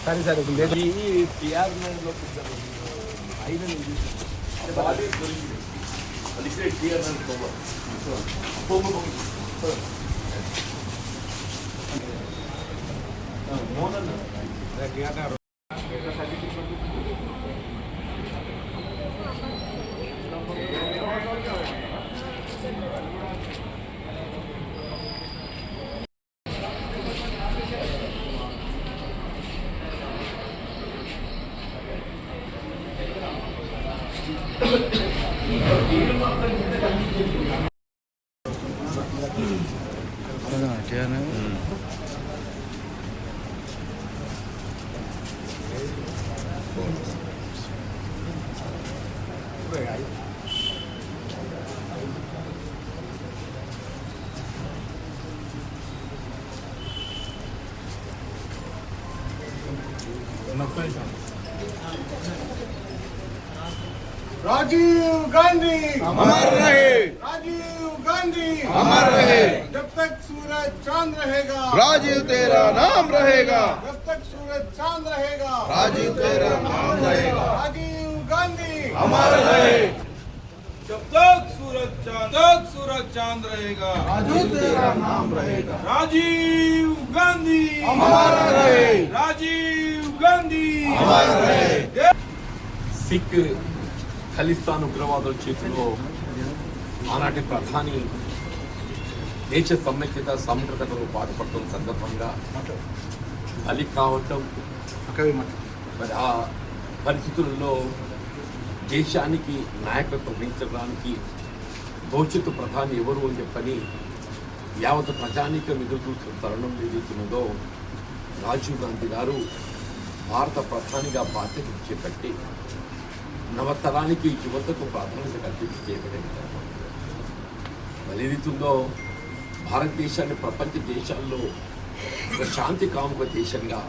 సరే సరే राजीव गांधी अमर रहे, राजीव गांधी अमर रहे, जब तक सूरज चांद रहेगा राजीव तेरा नाम रहेगा, जब तक सूरज चांद रहेगा राजीव तेरा नाम रहेगा, राजीव गांधी अमर रहे, जब तक सूरज चांद रहेगा राजीव तेरा नाम रहेगा, राजीव गांधी अमर रहे, राजीव गांधी अमर रहे। సిక్ ఖలిస్తాన్ ఉగ్రవాదుల చేతిలో ఆనాటి ప్రధాని దేశ సమైక్యత సమగ్రతకు పాటుపడుతున్న సందర్భంగా బలి కావటం, మరి ఆ పరిస్థితుల్లో దేశానికి నాయకత్వం వహించడానికి భవిష్యత్తు ప్రధాని ఎవరు అని చెప్పని యావత్ ప్రజానీకం ఎదురు చూస్తున్న తరుణం ఏదైతున్నదో రాజీవ్ గాంధీ గారు భారత ప్రధానిగా బాధ్యత చేపట్టి నవతరానికి యువతకు ప్రాధాన్యత కల్పించి చేయబడే విధానం మరి ఏదైతుందో భారతదేశాన్ని ప్రపంచ దేశాల్లో ఒక శాంతి కాముక దేశంగా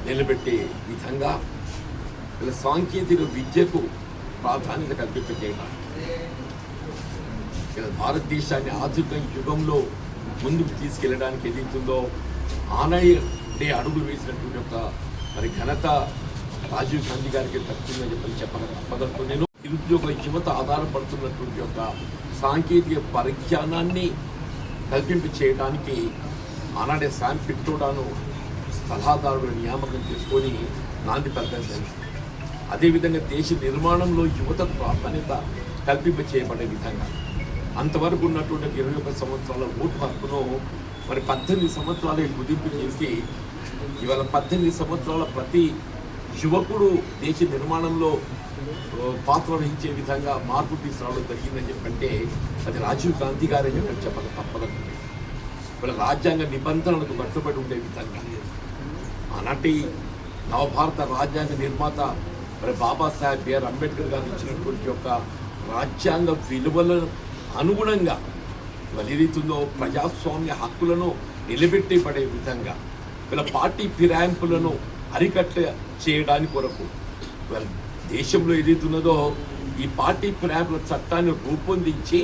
నిలబెట్టే విధంగా ఇలా సాంకేతిక విద్యకు ప్రాధాన్యత కల్పించడం, భారతదేశాన్ని ఆధునిక యుగంలో ముందుకు తీసుకెళ్ళడానికి ఏదైతుందో ఆనాడే అడుగులు వేసినటువంటి ఒక మరి ఘనత రాజీవ్ గాంధీ గారికి దక్కుతుందని చెప్పని తప్పదంటూ నేను నిరుద్యోగ యువత ఆధారపడుతున్నటువంటి యొక్క సాంకేతిక పరిజ్ఞానాన్ని కల్పింప చేయడానికి ఆనాడే శామ్ పిట్రోడాను సలహాదారుడు నియామకం చేసుకొని నాంది పలికారు. అదేవిధంగా దేశ నిర్మాణంలో యువత ప్రాధాన్యత కల్పింప చేయబడే విధంగా అంతవరకు ఉన్నటువంటి 21 సంవత్సరాల ఓటు హక్కును మరి 18 సంవత్సరాలు కుదింపు చేసి ఇవాళ 18 సంవత్సరాల ప్రతి యువకుడు దేశ నిర్మాణంలో పాత్ర వహించే విధంగా మార్పు తీసుకురావడం జరిగిందని చెప్పంటే అది రాజీవ్ గాంధీ గారే చెప్పక తప్పదంటుంది. ఇవాళ రాజ్యాంగ నిబంధనలకు కట్టుబడి ఉండే విధంగా ఆనాటి నవభారత రాజ్యాంగ నిర్మాత మరి బాబాసాహెబ్ బిఆర్ అంబేద్కర్ గారు ఇచ్చినటువంటి యొక్క రాజ్యాంగ విలువలను అనుగుణంగా ఏదైతుందో ప్రజాస్వామ్య హక్కులను నిలబెట్టబడే విధంగా వీళ్ళ పార్టీ ఫిరాయింపులను అరికట్ట చేయడానికి కొరకు దేశంలో ఏదైతున్నదో ఈ పార్టీ ఫిరాయింపుల చట్టాన్ని రూపొందించి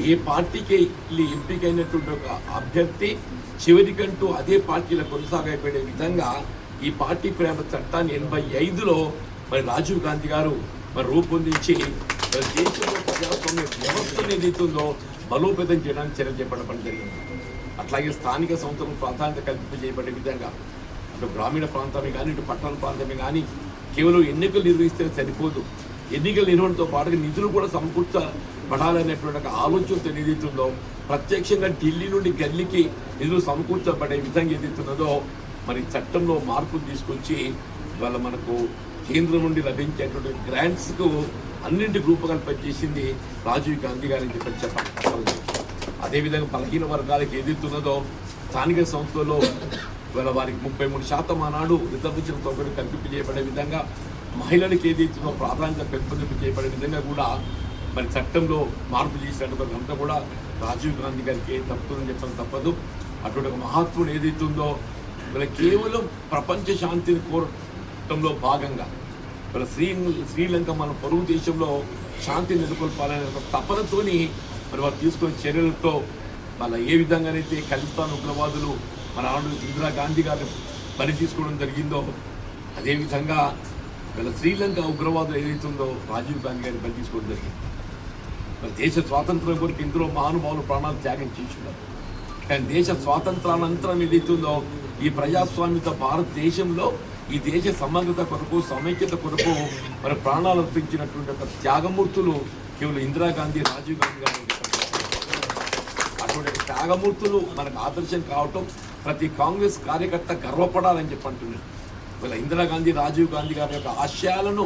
ఏ పార్టీకి ఎంపికైనటువంటి ఒక అభ్యర్థి చివరికంటూ అదే పార్టీలో కొనసాగబడే విధంగా ఈ పార్టీ ఫిరాయింపుల చట్టాన్ని 85లో మరి రాజీవ్ గాంధీ గారు మరి రూపొందించి దేశంలో ప్రజాస్వామ్య వ్యవస్థను ఏదైతుందో బలోపేతం చేయడానికి చర్యలు చేపట్టడం జరిగింది. అట్లాగే స్థానిక సంస్థలకు ప్రాధాన్యత కల్పించబడే విధంగా అటు గ్రామీణ ప్రాంతమే కానీ ఇటు పట్టణ ప్రాంతమే కానీ కేవలం ఎన్నికలు నిర్వహిస్తే సరిపోదు, ఎన్నికల నిర్వహణతో పాటుగా నిధులు కూడా సమకూర్చబడాలనేటువంటి ఒక ఆలోచనతో ఏదైతుందో ప్రత్యక్షంగా ఢిల్లీ నుండి గల్లీకి నిధులు సమకూర్చబడే విధంగా ఏదైతున్నదో మరి చట్టంలో మార్పులు తీసుకొచ్చి ఇవాళ మనకు కేంద్రం నుండి లభించేటువంటి గ్రాంట్స్కు అన్నింటి రూపకల్పన చేసింది రాజీవ్ గాంధీ గారిని చెప్పాలి. అదేవిధంగా బలహీన వర్గాలకు ఏదైతున్నదో స్థానిక సంస్థల్లో ఇవాళ వారికి 33% ఆనాడు రిజర్వేషన్ సౌకర్యం కల్పించబడే విధంగా మహిళలకు ఏదైతుందో ప్రాధాన్యత పెంపొందింపు చేయబడే విధంగా కూడా మరి చట్టంలో మార్పు చేసినటువంటి అంతా కూడా రాజీవ్ గాంధీ గారికి తప్పుతుందని చెప్పడం తప్పదు. అటువంటి ఒక మహాత్ముడు ఏదైతుందో వీళ్ళ కేవలం ప్రపంచ శాంతిని కోరటంలో భాగంగా వీళ్ళ శ్రీలంక మన పొరుగు దేశంలో శాంతి నెలకొల్పాలనే ఒక తపనతోని మరి వారు తీసుకునే చర్యలతో వాళ్ళ ఏ విధంగానైతే ఖలిస్తాన్ ఉగ్రవాదులు మన ఆడు ఇందిరాగాంధీ గారి బలి తీసుకోవడం జరిగిందో, అదేవిధంగా వీళ్ళ శ్రీలంక ఉగ్రవాదం ఏదైతుందో రాజీవ్ గాంధీ గారిని బలి తీసుకోవడం జరిగింది. మరి దేశ స్వాతంత్రం కొరకు ఇందులో మహానుభావులు ప్రాణాలు త్యాగం చేస్తున్నారు. కానీ దేశ స్వాతంత్రానంతరం ఏదైతుందో ఈ ప్రజాస్వామ్యత భారతదేశంలో ఈ దేశ సమగ్రత కొరకు సమైక్యత కొరకు మరి ప్రాణాలు అర్పించినటువంటి ఒక త్యాగమూర్తులు కేవలం ఇందిరాగాంధీ, రాజీవ్ గాంధీ గారు. అటువంటి త్యాగమూర్తులు మనకు ఆదర్శం కావటం ప్రతి కాంగ్రెస్ కార్యకర్త గర్వపడాలని చెప్పి అంటున్నారు. వీళ్ళ ఇందిరాగాంధీ, రాజీవ్ గాంధీ గారి యొక్క ఆశయాలను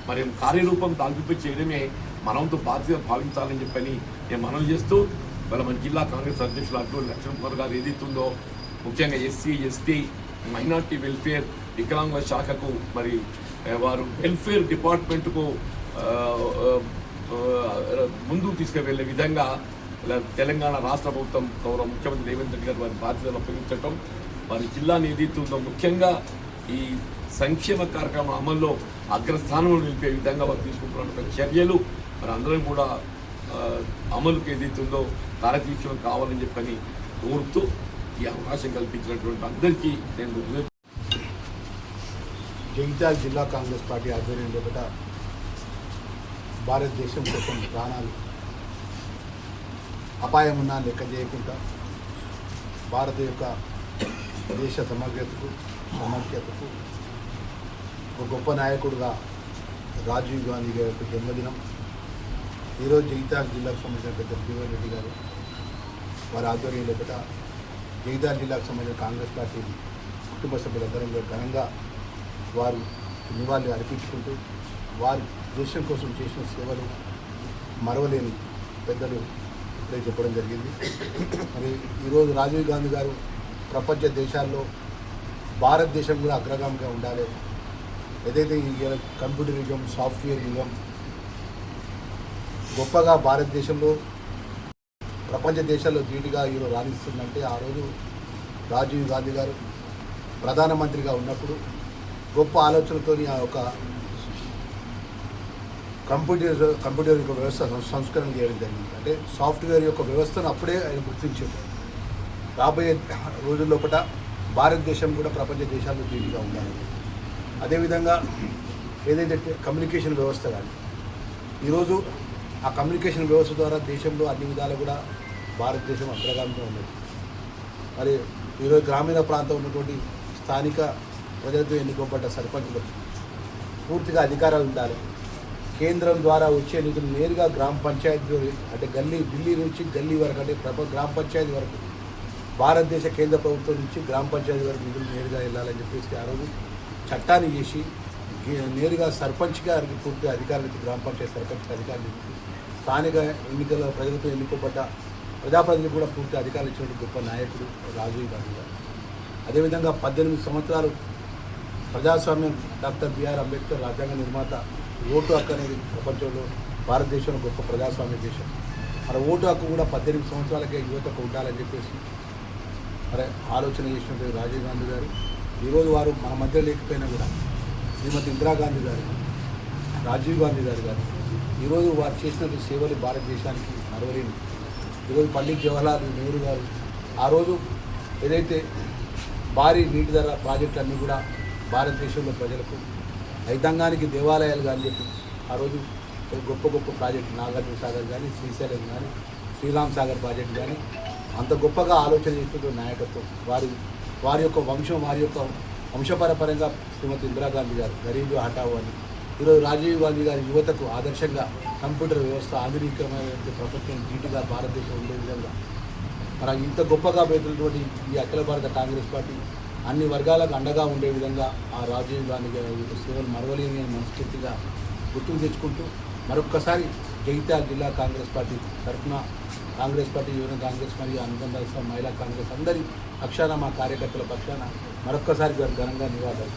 మరి కార్యరూపం దాల్పి చేయడమే మనంతో బాధ్యత భావించాలని చెప్పని నేను మనవి చేస్తూ, వాళ్ళ మన జిల్లా కాంగ్రెస్ అధ్యక్షులు అడ్డూరి లక్ష్మణ్ కుమార్ గారు ఏదైతుందో ముఖ్యంగా ఎస్సీ, ఎస్టీ, మైనార్టీ వెల్ఫేర్, వికలాంగ శాఖకు మరి వారు వెల్ఫేర్ డిపార్ట్మెంట్కు ముందుకు తీసుకువెళ్ళే విధంగా తెలంగాణ రాష్ట్ర ప్రభుత్వం గౌరవ ముఖ్యమంత్రి రేవంత్ రెడ్డి గారు వారి బాధ్యతలు అప్పగించడం, వారి జిల్లాని ఏదైతుందో ముఖ్యంగా ఈ సంక్షేమ కార్యక్రమం అమల్లో అగ్రస్థానంలో నిలిపే విధంగా వారు తీసుకుంటున్న చర్యలు మరి అందరం కూడా అమలుకి ఏదైతుందో కార్యదీక్షం కావాలని చెప్పని కోరుతూ ఈ అవకాశం కల్పించినటువంటి అందరికీ నేను జగిత్యాల జిల్లా కాంగ్రెస్ పార్టీ ఆధ్వర్యంలో కూడా భారతదేశం కోసం ప్రాణాలు అపాయం ఉన్నా లెక్క చేయకుండా భారత యొక్క దేశ సమగ్రతకు సమైక్యతకు ఒక గొప్ప నాయకుడుగా రాజీవ్ గాంధీ గారి యొక్క జన్మదినం. ఈరోజు జగిత్యాల జిల్లాకు సంబంధించిన పెద్ద జీవన్ రెడ్డి గారు వారి ఆధ్వర్యంలో కూడా జగిత్యాల జిల్లాకు సంబంధించిన కాంగ్రెస్ పార్టీ కుటుంబ సభ్యులందరం ఘనంగా వారు నివాళులు అర్పించుకుంటూ వారి దేశం కోసం చేసిన సేవలు మరవలేని పెద్దలు ఇప్పుడే చెప్పడం జరిగింది. మరి ఈరోజు రాజీవ్ గాంధీ గారు ప్రపంచ దేశాల్లో భారతదేశం కూడా అగ్రగామిగా ఉండాలి. ఏదైతే ఈ కంప్యూటర్ యుగం, సాఫ్ట్వేర్ యుగం గొప్పగా భారతదేశంలో ప్రపంచ దేశాల్లో ధీటుగా ఈరోజు రాణిస్తుందంటే ఆ రోజు రాజీవ్ గాంధీ గారు ప్రధానమంత్రిగా ఉన్నప్పుడు గొప్ప ఆలోచనతో ఆ ఒక కంప్యూటర్ యొక్క వ్యవస్థ సంస్కరణ చేయడం జరిగింది. అంటే సాఫ్ట్వేర్ యొక్క వ్యవస్థను అప్పుడే ఆయన గుర్తించారు. రాబోయే రోజుల్లోపట భారతదేశం కూడా ప్రపంచ దేశాల్లో ధీటుగా ఉండాలి. అదేవిధంగా ఏదైతే కమ్యూనికేషన్ వ్యవస్థ కానీ ఈరోజు ఆ కమ్యూనికేషన్ వ్యవస్థ ద్వారా దేశంలో అన్ని విధాలు కూడా భారతదేశం అగ్రగామిగా ఉన్నది. మరి ఈరోజు గ్రామీణ ప్రాంతం ఉన్నటువంటి స్థానిక ప్రజలతో ఎన్నుకోబడ్డ సర్పంచులకు పూర్తిగా అధికారాలు ఉండాలి. కేంద్రం ద్వారా వచ్చే నిధులు నేరుగా గ్రామ పంచాయతీ అంటే ఢిల్లీ నుంచి గల్లీ వరకు అంటే గ్రామ పంచాయతీ వరకు భారతదేశ కేంద్ర ప్రభుత్వం నుంచి గ్రామ పంచాయతీ వరకు నిధులు నేరుగా వెళ్ళాలని చెప్పేసి ఆ రోజు చట్టాన్ని చేసి నేరుగా సర్పంచ్ గారికి పూర్తి అధికారులు ఇచ్చి గ్రామ పంచాయతీ సర్పంచ్కి అధికారులు ఇచ్చి స్థానిక ఎన్నికల ప్రజలతో ఎన్నుకోబడ్డ ప్రజాప్రతినిధులు కూడా పూర్తి అధికారులు ఇచ్చినటువంటి గొప్ప నాయకుడు రాజీవ్ గాంధీ గారు. అదేవిధంగా 18 సంవత్సరాలు ప్రజాస్వామ్యం డాక్టర్ బిఆర్ అంబేద్కర్ రాజ్యాంగ నిర్మాత ఓటు హక్కు అనేది ప్రపంచంలో భారతదేశంలో గొప్ప ప్రజాస్వామ్య దేశం. మరి ఓటు హక్కు కూడా 18 సంవత్సరాలకే యువతకు ఉండాలని చెప్పేసి మరి ఆలోచన చేసినటువంటి రాజీవ్ గాంధీ గారు ఈరోజు వారు మన మధ్య లేకపోయినా కూడా శ్రీమతి ఇందిరాగాంధీ గారు, రాజీవ్ గాంధీ గారు ఈరోజు వారు చేసినటువంటి సేవలు భారతదేశానికి మరవలేని. ఈరోజు పండిత్ జవహర్లాల్ నెహ్రూ గారు ఆ రోజు ఏదైతే భారీ నీటి ధర ప్రాజెక్టులన్నీ కూడా భారతదేశంలో ప్రజలకు రైతాంగానికి దేవాలయాలు కానీ చెప్పి ఆ రోజు గొప్ప గొప్ప ప్రాజెక్టు నాగార్జున సాగర్ కానీ, శ్రీశైలం కానీ, శ్రీరామ్ సాగర్ ప్రాజెక్టు కానీ అంత గొప్పగా ఆలోచన చేస్తున్న నాయకత్వం వారి యొక్క వంశపరంగా శ్రీమతి ఇందిరాగాంధీ గారు గరీబ్ హఠావో అని ఈరోజు రాజీవ్ గాంధీ గారి యువతకు ఆదర్శంగా కంప్యూటర్ వ్యవస్థ ఆధునికమైన ప్రపంచం ధీటుగా భారతదేశం ఉండే విధంగా మన ఇంత గొప్పగా పెడుతున్నటువంటి ఈ అఖిల భారత కాంగ్రెస్ పార్టీ అన్ని వర్గాలకు అండగా ఉండే విధంగా ఆ రాజీవ్ గాంధీ గారి సేవలు మరవలేని అని మనస్ఫూర్తిగా గుర్తుకు తెచ్చుకుంటూ మరొక్కసారి జగిత్యాల జిల్లా కాంగ్రెస్ పార్టీ తరఫున కాంగ్రెస్ పార్టీ యువన కాంగ్రెస్ మరియు అనుబంధ మహిళా కాంగ్రెస్ అందరి పక్షాన మా కార్యకర్తల పక్షాన మరొక్కసారి ఘనంగా నివాళులు.